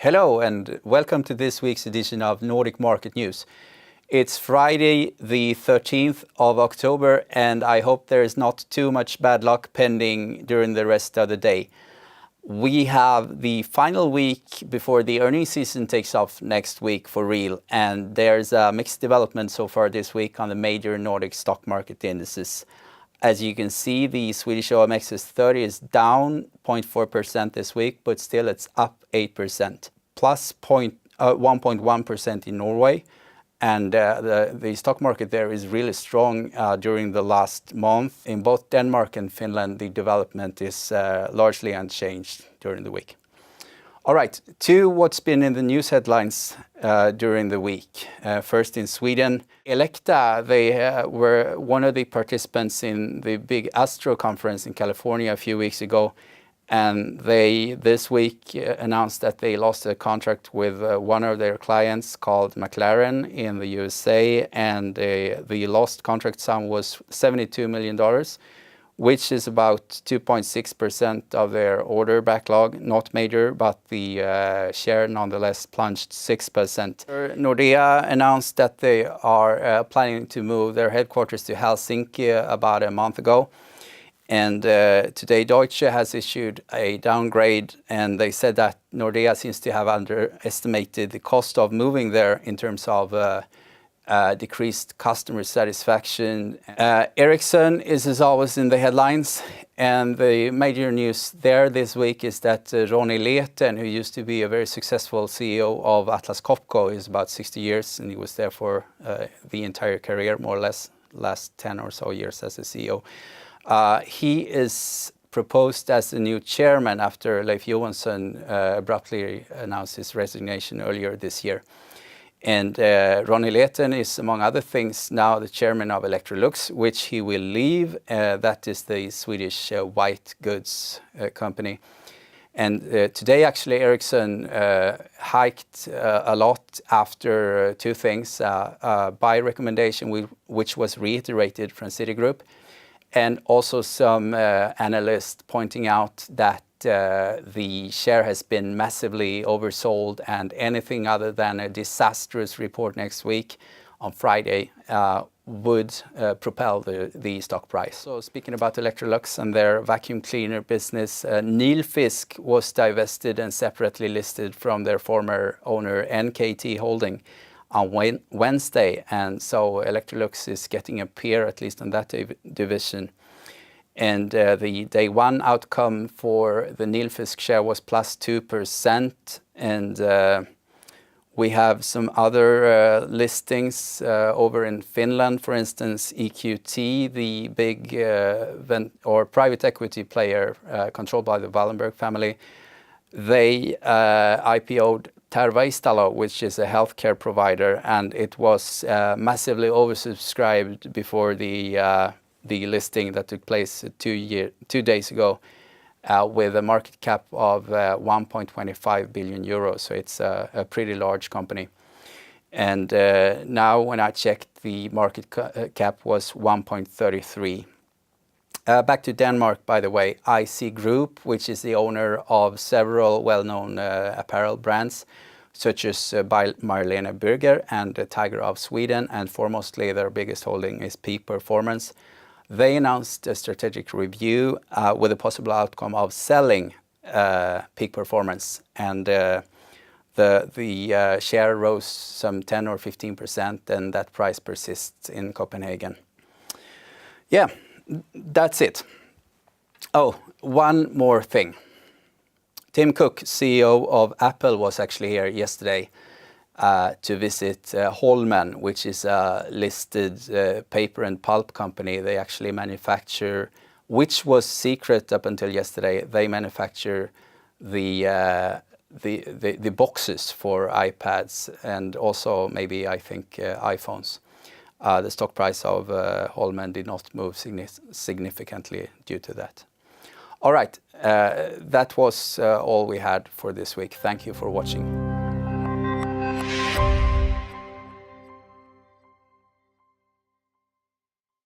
Hello and welcome to this week's edition of Nordic Market News. It's Friday the 13th of October and I hope there is not too much bad luck pending during the rest of the day. We have the final week before the earnings season takes off next week for real, and there's a mixed development so far this week on the major Nordic stock market indices. As you can see, the Swedish OMXS30 is down 0.4% this week, but still it's up 8%, plus 1.1% in Norway. And the stock market there is really strong during the last month. In both Denmark and Finland, the development is largely unchanged during the week. All right, to what's been in the news headlines during the week. First in Sweden, Elekta, they were one of the participants in the big Astro conference in California a few weeks ago. And they this week announced that they lost a contract with one of their clients called McLaren in the USA. And the lost contract sum was $72 million. Which is about 2.6% of their order backlog. Not major, but the share nonetheless plunged 6%. Nordea announced that they are planning to move their headquarters to Helsinki about a month ago. And today Deutsche has issued a downgrade, and they said that Nordea seems to have underestimated the cost of moving there in terms of decreased customer satisfaction. Ericsson is as always in the headlines, and the major news there this week is that Ronnie Leten, who used to be a very successful CEO of Atlas Copco, is about 60 years, and he was there for the entire career, more or less, last 10 or so years as a CEO. He is proposed as the new chairman after Leif Johansson abruptly announced his resignation earlier this year. And Ronnie Leten is, among other things, now the chairman of Electrolux, which he will leave. That is the Swedish white goods company. And today, actually, Ericsson hiked a lot after two things. Buy recommendation, which was reiterated from Citigroup, and also some analysts pointing out that the share has been massively oversold, and anything other than a disastrous report next week on Friday would propel the stock price. So speaking about Electrolux and their vacuum cleaner business, Nilfisk was divested and separately listed from their former owner NKT Holding on Wednesday, and so Electrolux is getting a peer, at least on that division. And the day one outcome for the Nilfisk share was plus 2%. And we have some other listings over in Finland. For instance, EQT, the big private equity player controlled by the Wallenberg family, they IPO'd Terveystalo, which is a healthcare provider, and it was massively oversubscribed before the listing that took place 2 days ago, with a market cap of 1.25 billion euros. So it's a pretty large company. And now when I checked, the market cap was 1.33. Back to Denmark, by the way. IC Group, which is the owner of several well-known apparel brands, such as Marlene Burger and Tiger of Sweden, and foremostly their biggest holding is Peak Performance. They announced a strategic review with a possible outcome of selling Peak Performance, and the share rose some 10 or 15%, and that price persists in Copenhagen. Yeah, that's it. Oh, one more thing. Tim Cook, CEO of Apple, was actually here yesterday to visit Holmen, which is a listed paper and pulp company. They actually manufacture, which was secret up until yesterday, they manufacture the boxes for iPads and also maybe, I think, iPhones. The stock price of Holmen did not move significantly due to that. All right, that was all we had for this week. Thank you for watching.